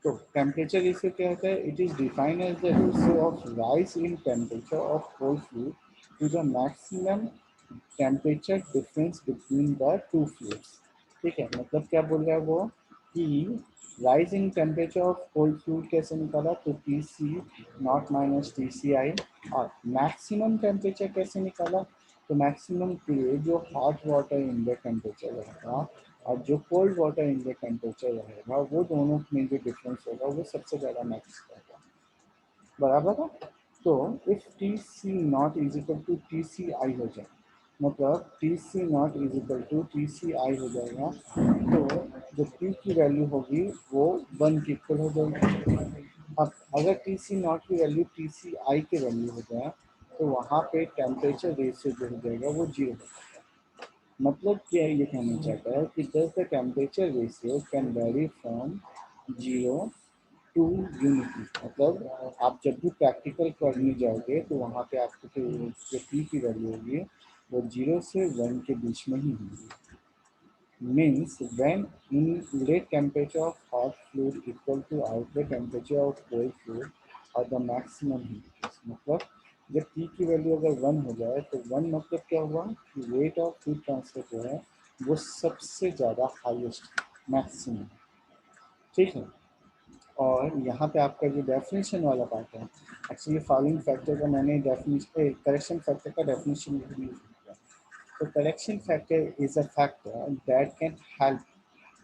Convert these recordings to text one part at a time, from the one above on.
तो temperature ratio क्या होता है? It is defined as the ratio of rise in temperature of cold fluid to the maximum temperature difference between the two fluids. ठीक है, मतलब क्या बोल रहा है वो कि rise in temperature of cold fluid कैसे निकाला? तो T C not minus T C I. और मैक्सिमम टेम्परेचर कैसे निकाला? तो मैक्सिमम के लिए जो हॉट वाटर इंडेक्स टेम्परेचर रहेगा और जो कोल्ड वाटर इंडेक्स टेम्परेचर रहेगा वो दोनों में जो डिफरेंस होगा वो सबसे ज़्यादा मैक्स रहेगा। बराबर है? तो if T C not is equal to T C I हो जाए, मतलब T C not is equal to T C I हो जाएगा, तो जो टी की वैल्यू होगी वो 1 के इक्वल हो जाएगी। अब अगर टी सी नॉट की वैल्यू टी सी आई की वैल्यू हो जाए तो वहाँ पे टेम्परेचर रेशियो जो हो जाएगा वो 0 हो जाएगा। मतलब क्या ये कहना चाहता है कि दस the temperature ratio can vary from 0 to unity. मतलब आप जब भी प्रैक्टिकल करने जाओगे तो वहाँ पे आपको जो पी की वैल्यू होगी वो 0 से 1 के बीच में ही होगी। Means when inlet temperature of hot fluid equal to outlet temperature of cold fluid or the maximum heat is। मतलब जब T की वैल्यू अगर 1 हो जाए तो 1 मतलब क्या हुआ कि रेट ऑफ हीट ट्रांसफर जो है वो सबसे ज़्यादा हाईएस्ट मैक्सिमम। ठीक है, और यहाँ पे आपका जो डेफिनेशन वाला पार्ट है, एक्चुअली फॉलोइंग फैक्टर का मैंने डेफिनेशन करेक्शन फैक्टर का डेफिनेशन यूज किया। तो correction factor is a factor that can help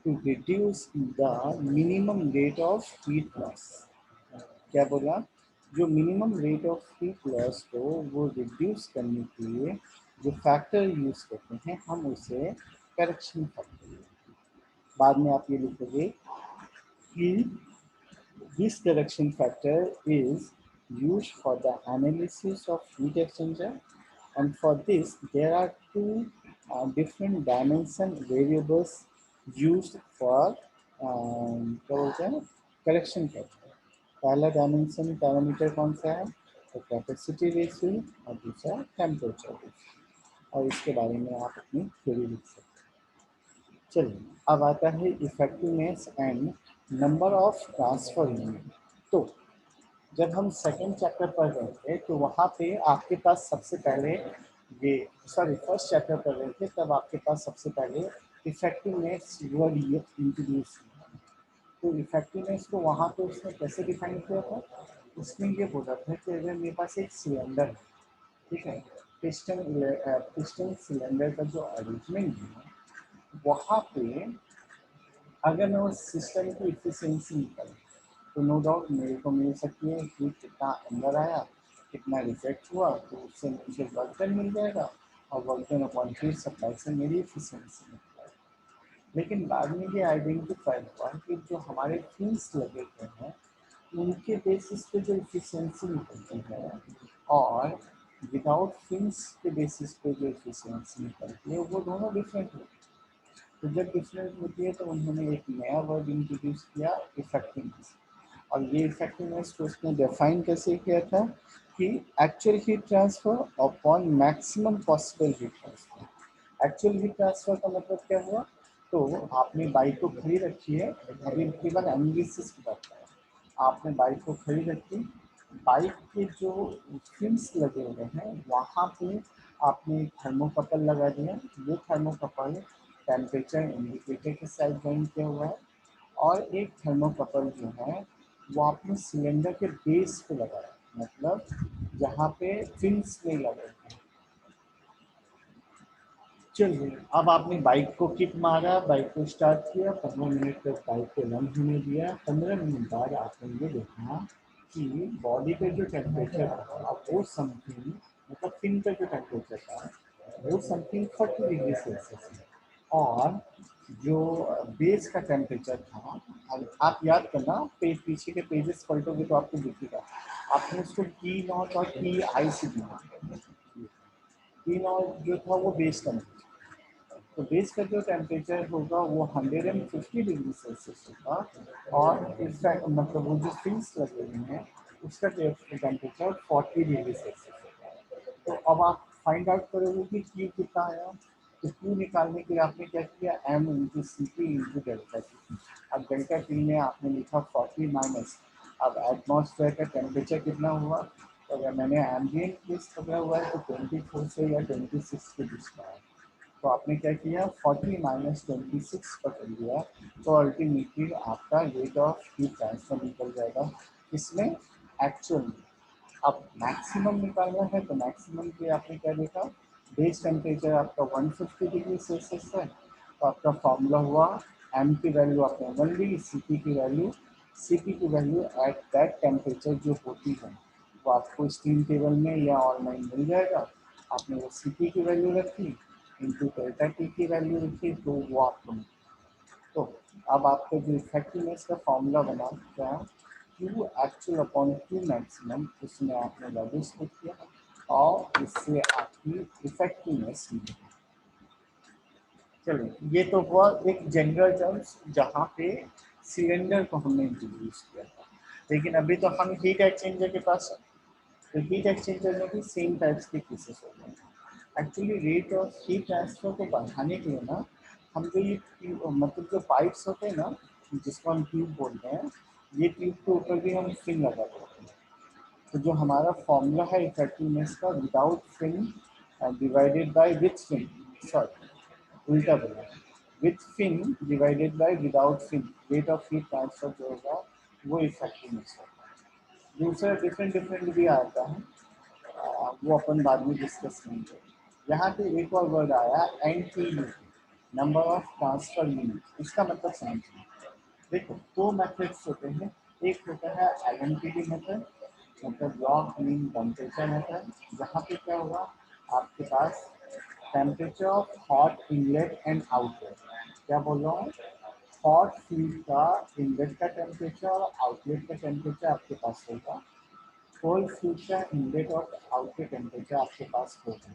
to reduce the minimum rate of heat loss। क्या बोला? जो minimum rate of heat loss को वो रिड्यूस करने के लिए जो फैक्टर यूज करते हैं हम उसे करेक्शन फैक्टर। बाद में आप ये लिखोगे कि this correction factor is used for the analysis of heat exchanger, and for this there are two different dimension variables used for क्या बोलते हैं करेक्शन फैक्टर। पहला डायमेंशन पैरामीटर कौन सा है? तो कैपेसिटी रेशियो और दूसरा टेम्परेचर रेशियो, और इसके बारे में आप अपनी थ्योरी लिख सकते हैं। चलिए अब आता है effectiveness and number of transfer unit. तो जब हम सेकेंड चैप्टर पढ़ रहे थे तो वहाँ पे आपके पास सबसे पहले ये फर्स्ट चैप्टर पढ़ रहे थे तब आपके पास सबसे पहले इफेक्टिवनेस वर्ड ये इंट्रोड्यूस किया। तो इफेक्टिवनेस को वहाँ पे उसने कैसे डिफाइन किया था? उसने ये बोला था कि अगर मेरे पास एक सिलेंडर है, ठीक है, पिस्टन सिलेंडर का जो अरेंजमेंट है वहाँ पे अगर मैं उस सिस्टम की इफिशियंसी निकालूँ तो नो डाउट मेरे को मिल सकती है कि कितना अंदर आया, कितना रिजेक्ट हुआ, तो उससे मुझे वर्क डन मिल जाएगा और work done upon feed supply से मेरी इफिशियंसी मिल जाएगी। लेकिन बाद में ये आइडेंटिफाई हुआ कि जो हमारे फीस लगे हुए हैं उनके बेसिस पे जो इफिशियंसी निकलती है और विदाउट फिंस के बेसिस पे जो इफिशियंसी निकलती है वो दोनों डिफरेंट होती है। तो जब डिफरेंट होती है तो उन्होंने एक नया वर्ड इंट्रोड्यूस किया, इफेक्टिवनेस। और ये इफेक्टिवनेस को उसने डिफाइन कैसे किया था कि actual heat transfer upon maximum possible heat transfer. Actual heat transfer का मतलब क्या हुआ? तो आपने बाइक को खरीद रखी है, अभी केवल एनालिसिस की बात करें, आपने बाइक को खरीद रखी, बाइक के जो फिन्स लगे हुए हैं वहाँ पे आपने थर्मोकपल लगा दिया। ये थर्मोकपल टेम्परेचर इंडिकेटर के साथ ज्वाइन किया हुआ है और एक थर्मोकपल जो है वो आपने सिलेंडर के बेस पे लगाया, मतलब जहाँ पे फिन्स नहीं लगे हैं। चलिए अब आपने बाइक को किक मारा, बाइक को स्टार्ट किया, 15 मिनट तक बाइक को रन होने दिया। 15 मिनट बाद आपने ये देखा कि बॉडी पे जो टेम्परेचर था वो समथिंग, मतलब फिन का जो टेम्परेचर था वो समथिंग 40 डिग्री सेल्सियस है, और जो बेस का टेम्परेचर था, आप याद करना पीछे के पेजेस पलटोगे तो आपको दिखेगा, आपने उसको टी नॉट और टी आई से दिया। टी नॉट जो था वो बेस टेम्परेचर, तो बेस का जो टेम्परेचर होगा वो 150 डिग्री सेल्सियस होगा, और इनफैक्ट मतलब वो जो फिन्स लगे हुए हैं उसका टेम्परेचर 40 डिग्री सेल्सियस होगा। तो अब आप फाइंड आउट करोगे कि Q कितना आया, तो Q निकालने के लिए आपने क्या किया, m into c p into delta t. अब डेल्टा टी में आपने लिखा 40 माइनस, अब एटमॉस्फेयर का टेम्परेचर कितना हुआ, तो अगर मैंने एम्बियंट केस पकड़ा हुआ है तो 24 से या 26 के बीच में है, तो आपने क्या किया 40 माइनस 26 पकड़ लिया, तो अल्टीमेटली आपका रेट ऑफ हीट ट्रांसफर निकल जाएगा, इसमें एक्चुअल में। अब मैक्सिमम निकालना है तो मैक्सिमम के आपने क्या देखा, बेस टेम्परेचर आपका 150 डिग्री सेल्सियस है, तो आपका फॉर्मूला हुआ एम की वैल्यू आपने 1 ली, सी पी की वैल्यू एट दैट टेम्परेचर जो होती है वो आपको स्टीम टेबल में या ऑनलाइन मिल जाएगा। आपने वो सी पी की वैल्यू रखी इंटू डेल्टा टी की वैल्यू रखी, तो वो आपको मिली। तो अब आपका जो इफेक्टिवनेस का फॉर्मूला बना क्या, Q actual upon Q maximum, उसमें आपने वैल्यूज पुट किया और इससे आपकी इफेक्टिवनेस मिली। चलिए ये तो हुआ एक जनरल टर्म्स जहाँ पे सिलेंडर को हमने इंट्रोड्यूस किया था, लेकिन अभी तो हम हीट एक्सचेंजर के पास हैं। तो हीट एक्सचेंजर में भी सेम टाइप्स के केसेस होते हैं। Actually rate of heat transfer को बढ़ाने के लिए ना, हम जो ये मतलब जो पाइप्स होते हैं ना, जिसको हम ट्यूब बोलते हैं, ये ट्यूब के ऊपर भी हम फिन लगा देते हैं। तो जो हमारा फॉर्मूला है इफेक्टिवनेस का, without fin divided by with fin, sorry उल्टा बोला, with fin divided by without fin, rate of heat transfer जो होगा वो इफेक्टिवनेस होगा। दूसरा डिफरेंट डिफरेंट भी आता है, वो अपन बाद में डिस्कस करेंगे। यहाँ पे एक और वर्ड आया N T U, number of transfer unit, इसका मतलब समझिए। देखो दो मेथड्स होते हैं, एक होता है एलएमटीडी मेथड, मतलब लॉग मीन टेम्परेचर मेथड, जहाँ पे क्या होगा, आपके पास temperature of hot inlet and outlet, क्या बोल रहा हूँ, हॉट फ्लूइड का इनलेट का टेम्परेचर और आउटलेट का टेम्परेचर आपके पास होगा, कोल्ड फ्लूइड का इनलेट और आउटलेट टेम्परेचर आपके पास होगा।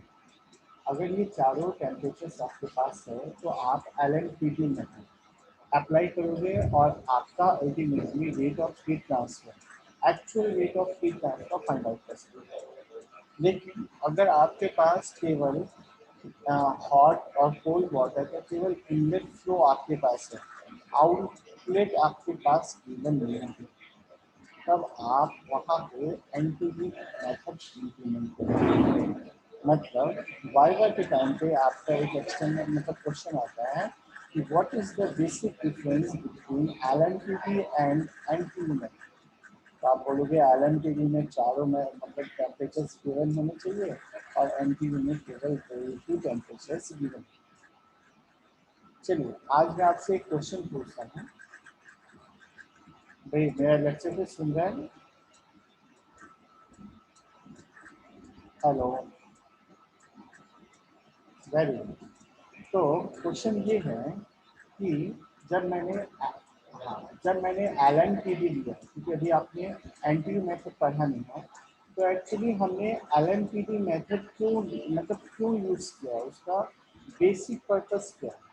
अगर ये चारों टेम्परेचर्स आपके पास है तो आप एलएमटीडी मेथड अप्लाई करोगे और आपका ultimately rate of heat transfer, actual rate of heat transfer find out कर सकते हो। लेकिन अगर आपके पास केवल हॉट और कोल्ड वाटर का केवल इनलेट फ्लो आपके पास है, आउटलेट आपके पास इवन नहीं है, तब आप वहाँ पे एंटीवी मेथड इम्प्लीमेंट करेंगे। मतलब वाइवा के टाइम पे आपका एक एक्सटर्नल मतलब क्वेश्चन आता है कि what is the basic difference between LMTD and NTV method. तो आप बोलोगे एलएमटीडी में चारों में मतलब टेम्परेचर्स गिवन होने चाहिए और एनटीवी में केवल दो ही टेम्परेचर्स गिवन। चलिए आज मैं आपसे एक क्वेश्चन पूछता हूँ, भाई मेरा लेक्चर भी सुन रहे हैं, हेलो, वेरी गुड। तो क्वेश्चन ये है कि जब मैंने हाँ, जब मैंने एल एन टी डी लिया, क्योंकि अभी आपने एन टी मेथड पढ़ा नहीं है, तो एक्चुअली हमने L N T D method क्यों मतलब क्यों यूज़ किया, उसका बेसिक पर्पस क्या है,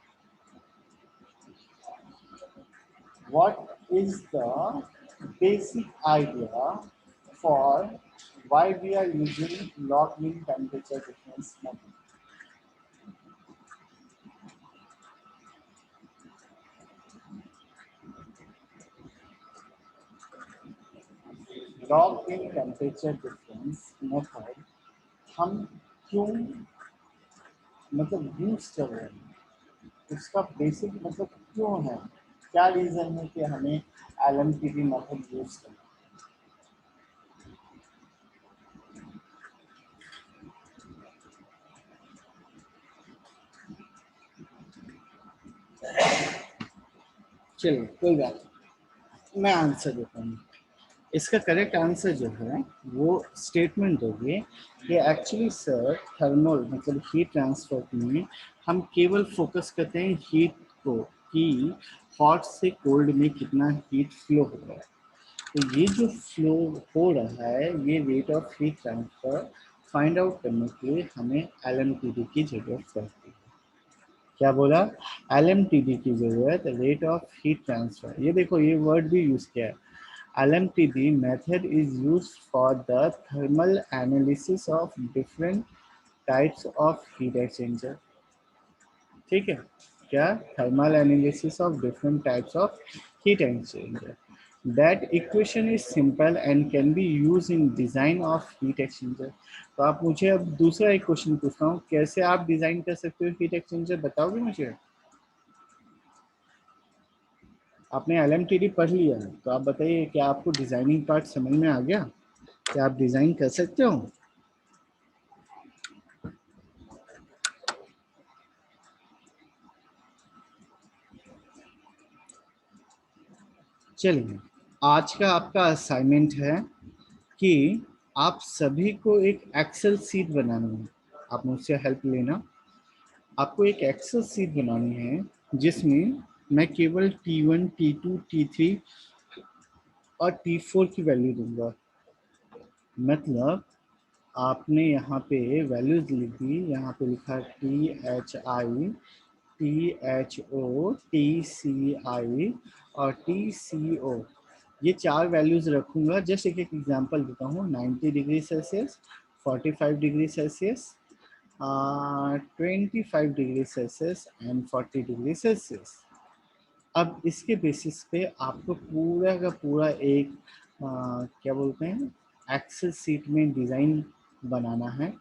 what is the basic idea for why we are using log mean temperature difference method. Log in temperature difference method हम क्यों मतलब यूज कर रहे हैं, उसका बेसिक मतलब क्यों है, क्या रीज़न है कि हमें L M T D method use करना। चलिए कोई बात नहीं, मैं आंसर देता हूँ। इसका करेक्ट आंसर जो है वो स्टेटमेंट होगी कि एक्चुअली सर थर्मल मतलब हीट ट्रांसफर में हम केवल फोकस करते हैं हीट को, कि हॉट से कोल्ड में कितना हीट फ्लो हो रहा है। तो ये जो फ्लो हो रहा है ये rate of heat transfer find out करने के लिए हमें एलएमटीडी की जरूरत पड़ती है। क्या बोला, एलएमटीडी की जरूरत, रेट ऑफ हीट ट्रांसफर, ये देखो ये वर्ड भी यूज किया है। LMTD method is used for the thermal analysis of different types of heat exchanger. ठीक है, क्या thermal analysis of different types of heat exchanger. That equation is simple and can be use in design of heat exchanger. तो आप मुझे अब दूसरा एक question पूछता हूँ, कैसे आप डिजाइन कर सकते हो हीट एक्सचेंजर, बताओगे मुझे? आपने एलएमटीडी पढ़ लिया है, तो आप बताइए क्या आपको डिजाइनिंग पार्ट समझ में आ गया? क्या आप डिजाइन कर सकते हो? चलिए, आज का आपका असाइनमेंट है कि आप सभी को एक एक्सेल सीट बनानी है। आप मुझसे हेल्प लेना। आपको एक एक्सेल सीट बनानी है जिसमें मैं केवल T1, T2, T3 और T4 की वैल्यू दूंगा। मतलब आपने यहाँ पे वैल्यूज लिख दी, यहाँ पे लिखा THI, THO, TCI और TCO। ये चार वैल्यूज रखूंगा। जस्ट एक एक एग्जांपल देता हूँ। 90 degree Celsius, 45 degree Celsius, 25 degree Celsius and 40 degree Celsius. अब इसके बेसिस पे आपको पूरा का पूरा एक क्या बोलते हैं, एक्सेल सीट में डिज़ाइन बनाना है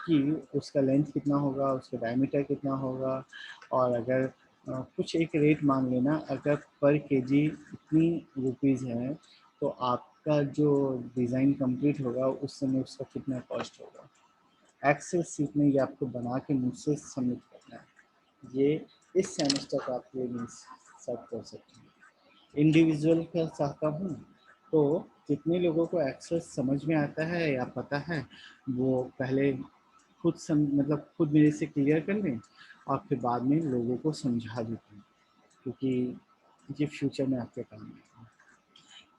कि उसका लेंथ कितना होगा, उसका डायमीटर कितना होगा, और अगर कुछ एक रेट मान लेना, अगर पर केजी इतनी रुपीज़ है तो आपका जो डिज़ाइन कंप्लीट होगा उस समय उसका कितना कॉस्ट होगा। एक्सेल सीट में ये आपको बना के मुझसे सबमिट करना है। ये इस सेमेस्टर का आप ये सब कर सकते हैं। इंडिविजुअल का चाहता हूँ तो जितने लोगों को एक्सेल समझ में आता है या पता है वो पहले खुद मतलब खुद मेरे से क्लियर कर लें और फिर बाद में लोगों को समझा देते हैं, क्योंकि ये फ्यूचर में आपके काम आएगा।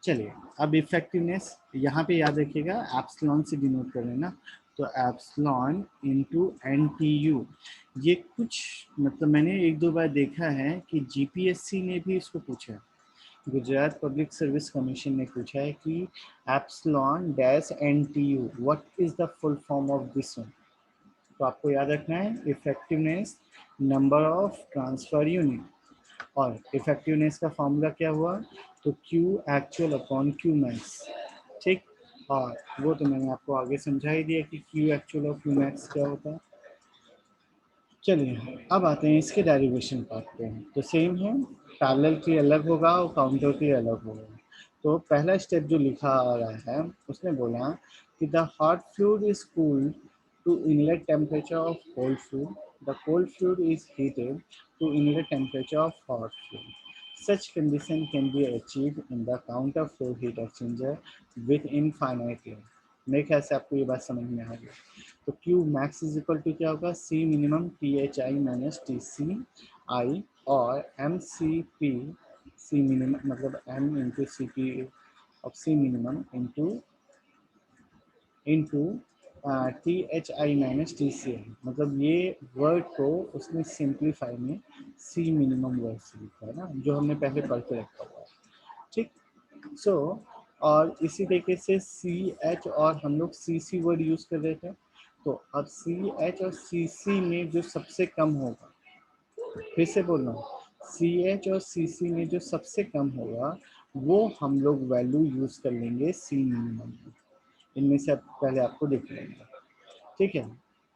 चलिए, अब इफेक्टिवनेस यहाँ पे याद रखिएगा, एप्सिलॉन से डिनोट कर लेना। तो एप्सिलॉन इंटू NTU। ये कुछ मतलब मैंने एक दो बार देखा है कि GPSC ने भी इसको पूछा है। गुजरात पब्लिक सर्विस कमीशन ने पूछा है कि epsilon dash NTU what is the full form of this one. तो आपको याद रखना है effectiveness number of transfer unit. और इफेक्टिवनेस का फॉर्मूला क्या हुआ, तो Q actual upon Q max. ठीक, और वो तो मैंने आपको आगे समझा ही दिया कि Q एक्चुअल और Q मैक्स क्या होता है। चलिए, अब आते हैं इसके डेरिवेशन पार्ट पे। तो सेम है, पैरेलल की अलग होगा और काउंटर की अलग होगा। तो पहला स्टेप जो लिखा आ रहा है उसने बोला कि the hot fluid is cooled to inlet temperature of cold fluid, the cold fluid is heated to inlet temperature of hot fluid. Such condition can be achieved in the counter flow heat exchanger with infinite length. मेरे ख्याल से आपको ये बात समझ में आ गई। तो Q max is equal to क्या होगा, C minimum THI minus TCI, और MCP, C मिनिमम मतलब M into CP of C minimum into THI minus TCI। मतलब ये वर्ड को उसने सिंप्लीफाई में C मिनिमम वर्ड से लिखा है ना, जो हमने पहले पढ़ के रखा हुआ है। ठीक, सो और इसी तरीके से CH और हम लोग CC वर्ड यूज कर रहे थे। तो अब CH और CC में जो सबसे कम होगा, फिर से बोल रहा हूँ, CH और CC में जो सबसे कम होगा वो हम लोग वैल्यू यूज कर लेंगे C मिनिमम में। इनमें से पहले आपको देख लेंगे। ठीक है,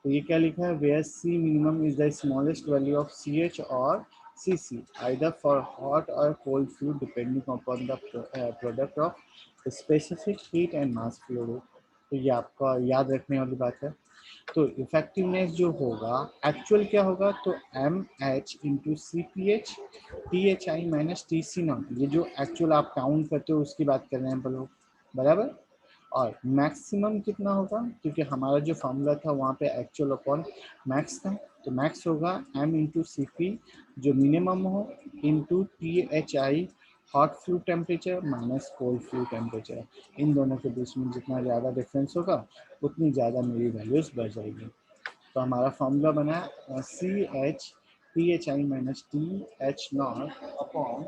तो ये क्या लिखा है, where C minimum is the smallest value of CH और CC either for hot or cold fluid depending upon the product of specific heat and mass flow। तो ये आपका याद रखने वाली बात है। तो इफेक्टिवनेस जो होगा एक्चुअल क्या होगा, तो MH into CPH THI minus TC not. ये जो एक्चुअल आप काउंट करते हो उसकी बात कर रहे हैं लोग, बराबर। और मैक्सिमम कितना होगा, क्योंकि हमारा जो फॉर्मूला था वहाँ पे एक्चुअल अपॉन मैक्स था, तो मैक्स होगा M इंटू CP जो मिनिमम हो into THI hot fluid temperature minus cold fluid temperature. इन दोनों के बीच में जितना ज़्यादा डिफरेंस होगा उतनी ज़्यादा मेरी वैल्यूज़ बढ़ जाएगी। तो हमारा फॉर्मूला बना CH THI minus TH not upon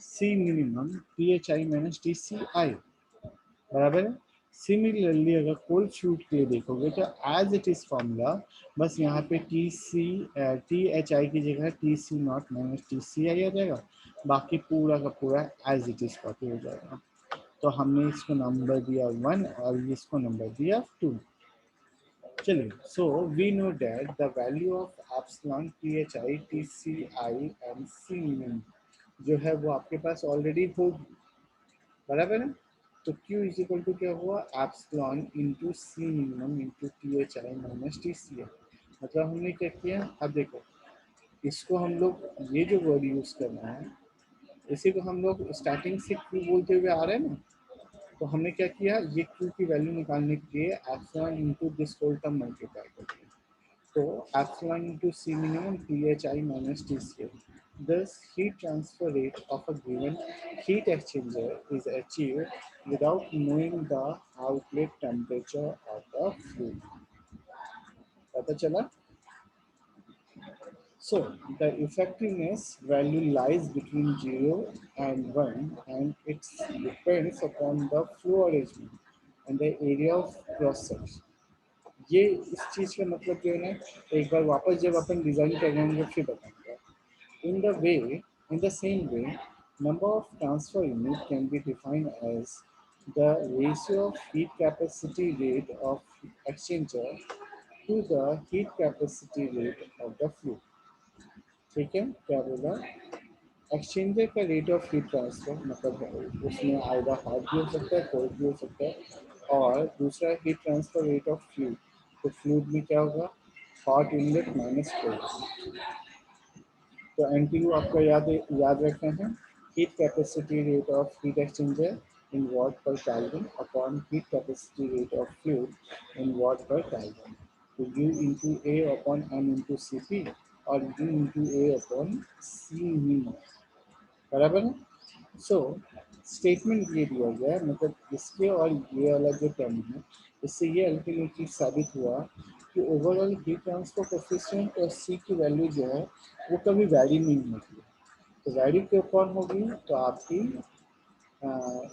C minimum THI minus TCI बराबर है सिमिलरली अगर कोल्ड फ्लूइड के लिए देखोगे तो एज इट इज फॉर्मूला, बस यहाँ पे TH की जगह TC0 माइनस TCI आ जाएगा, बाकी पूरा का पूरा एज इट इज कॉपी हो जाएगा। तो हमने इसको नंबर दिया 1 और इसको नंबर दिया 2। चलिए, so we know that the value of epsilon THI TCI and C min जो है वो आपके पास ऑलरेडी होगी, बराबर है। तो Q इज इक्वल टू क्या हुआ, epsilon into C minimum into THI minus TCI। मतलब हमने क्या किया, अब देखो इसको हम लोग ये जो वर्ड यूज करना है इसी को हम लोग स्टार्टिंग से Q बोलते हुए आ रहे हैं ना, तो हमने क्या किया, ये Q की वैल्यू निकालने के लिए epsilon into this whole term multiply कर दिया। तो epsilon into C minimum THI minus TCI. Thus, heat transfer rate of a given heat exchanger is achieved without knowing the outlet temperature of the fluid. पता चला? So, the effectiveness value lies between 0 and 1 and it depends upon the flow arrangement and the area of cross section. ये इस चीज़ का मतलब जो है ना, एक बार वापस जब अपन डिज़ाइन कर रहे होंगे फिर बताऊंगा। In the same way, number of transfer unit can be defined as the ratio of heat capacity rate of exchanger to the heat capacity rate of the fluid। ठीक है, क्या बोला, एक्सचेंजर का रेट ऑफ हीट ट्रांसफर मतलब उसमें either hot भी हो सकता है कोल्ड भी हो सकता है, और दूसरा heat transfer rate of fluid. तो फ्लूइड में क्या होगा, हॉट इनलेट माइनस कोल्ड। तो NTU आपको याद रखना है, heat capacity rate of heat exchanger in watt per kelvin upon heat capacity rate of fluid in watt per kelvin. तो U into A upon M into CP और U into A upon C min, बराबर है। So statement ये दिया गया है, मतलब इसके और ये वाला जो टर्म है इससे ये अल्टीमेटली साबित हुआ कि ओवरऑल हीट ट्रांसफर कोफिशिएंट और C की वैल्यू जो है वो कभी वैरी नहीं होती है। तो वैरी के ऊपर होगी तो आपकी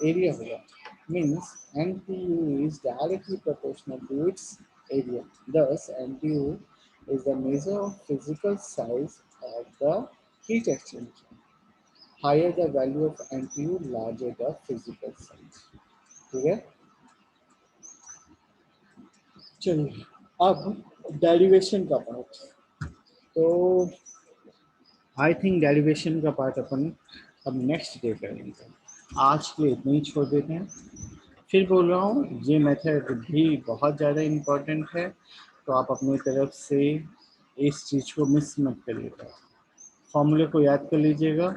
एरिया होगा, means NTU is directly proportional to its area. Thus, NTU is the measure of physical size of the heat exchanger. Higher the value of NTU, larger the physical size. ठीक है, चलिए अब डेरिवेशन का part. तो I think derivation का part अपन अब next day करेंगे, आज के लिए इतना ही छोड़ देते हैं। फिर बोल रहा हूँ ये मेथड भी बहुत ज़्यादा इम्पोर्टेंट है, तो आप अपनी तरफ से इस चीज़ को मिस मत करिएगा। फॉर्मूले को याद कर लीजिएगा,